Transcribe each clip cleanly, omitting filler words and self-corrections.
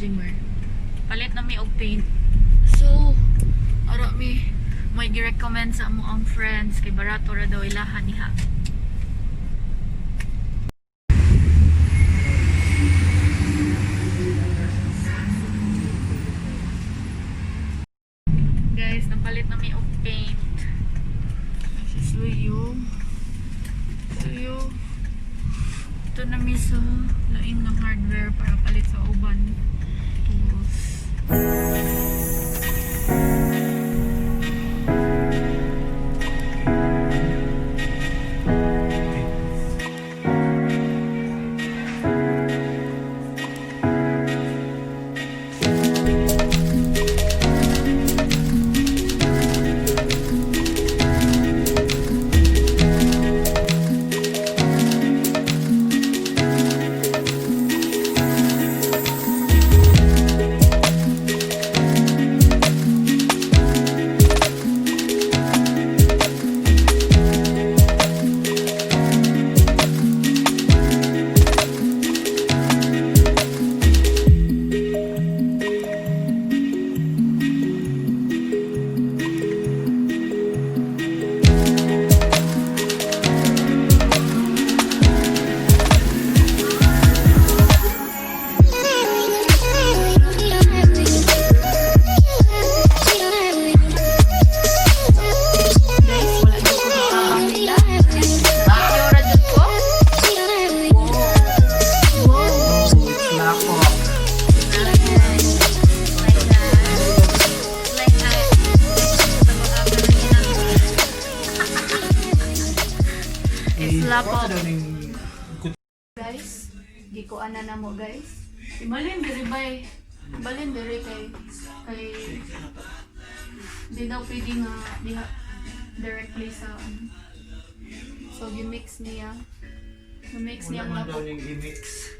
Jingmer. Palit na mi og paint. So, ara mi may gi-recommend sa amo ang friends kay barato ra daw ilahan niha. Guys, napalit na mi og paint. Suyo. Ito na mi sa laing ng hardware para palit sa uban tools. Guys, gikuan na mo guys. Ibalin diri bay. Ibalin diri kay di daw pwede nga diha directly sa so gimix niya. Gimix niya ang lapo. Daw ning i-mix.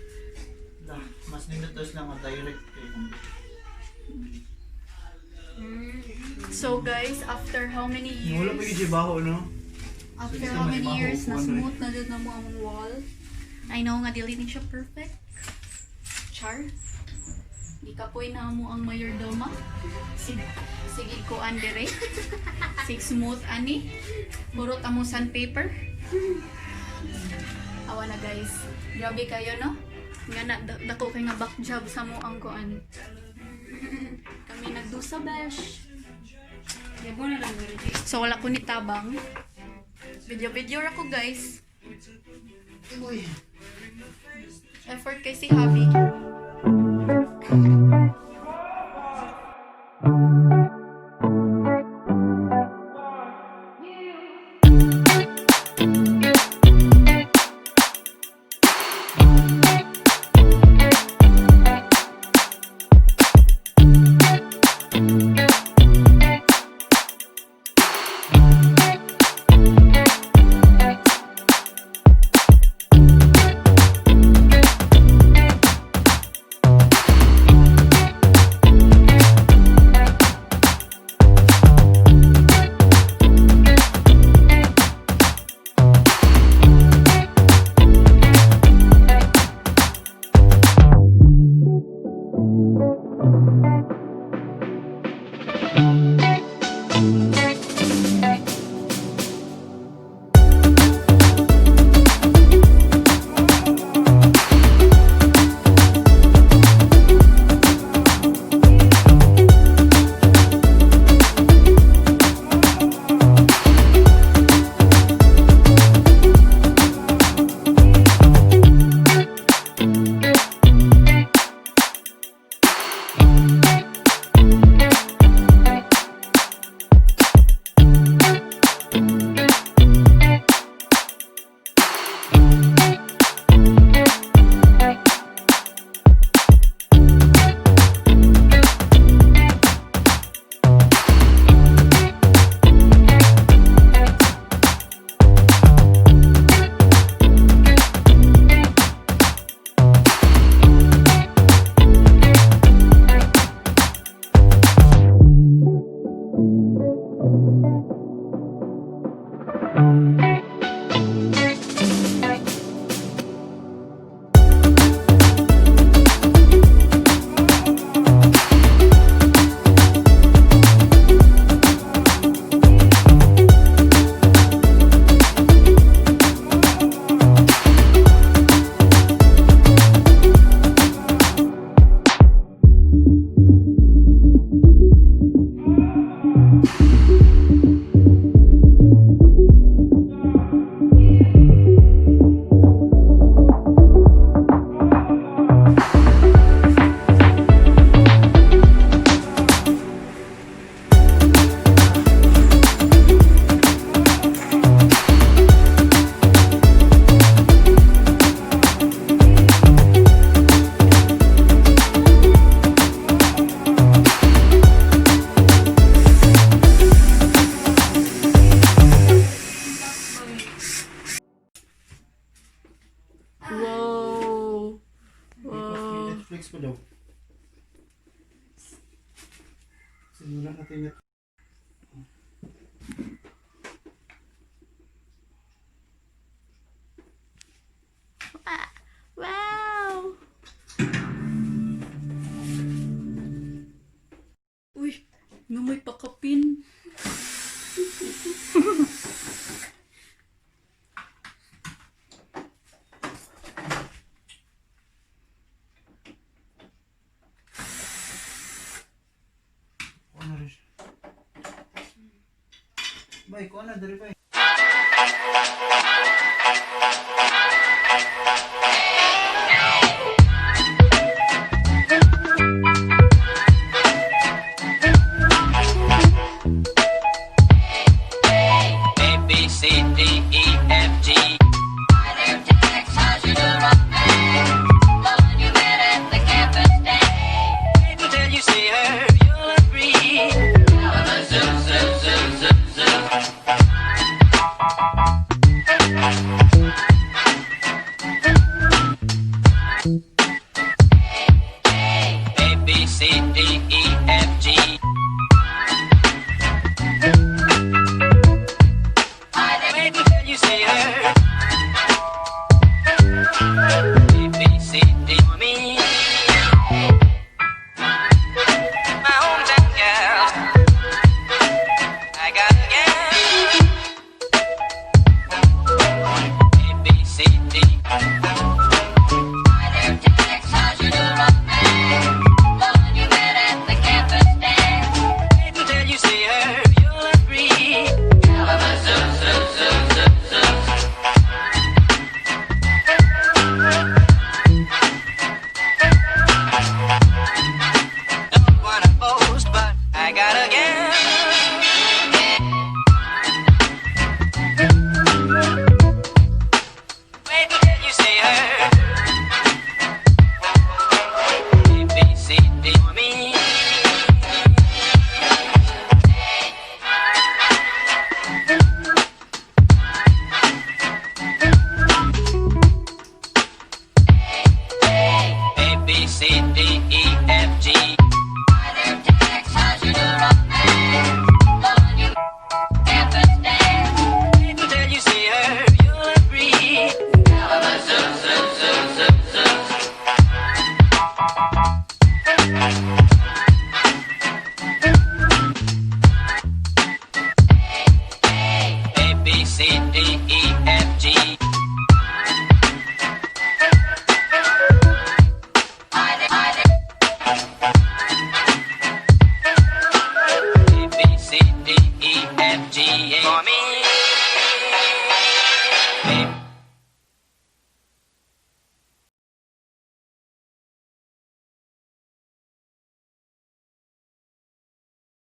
Mas minutos lang ang direct So guys, after how many years? Wala pa gid baho no. After how many years na smooth na dito na mo ang wall. I know nga dili ni siya perfect. Char. Ikapoy na mo ang mayordoma. Sige kuan dire. Sig smooth ani. Burot amo sandpaper. Awa na guys. Grabe kayo no? Nga na dako kay nga back job sa mo ang kuan. Kami nagdusa bash. So wala ko ni tabang. Video ra ko guys. Uy. Effort kay si Habi. Simulan natin ito. Wow! Uy, nga may pakapin. Ano rin siya? Bay, kung ano, dari bay. A, B, C, D,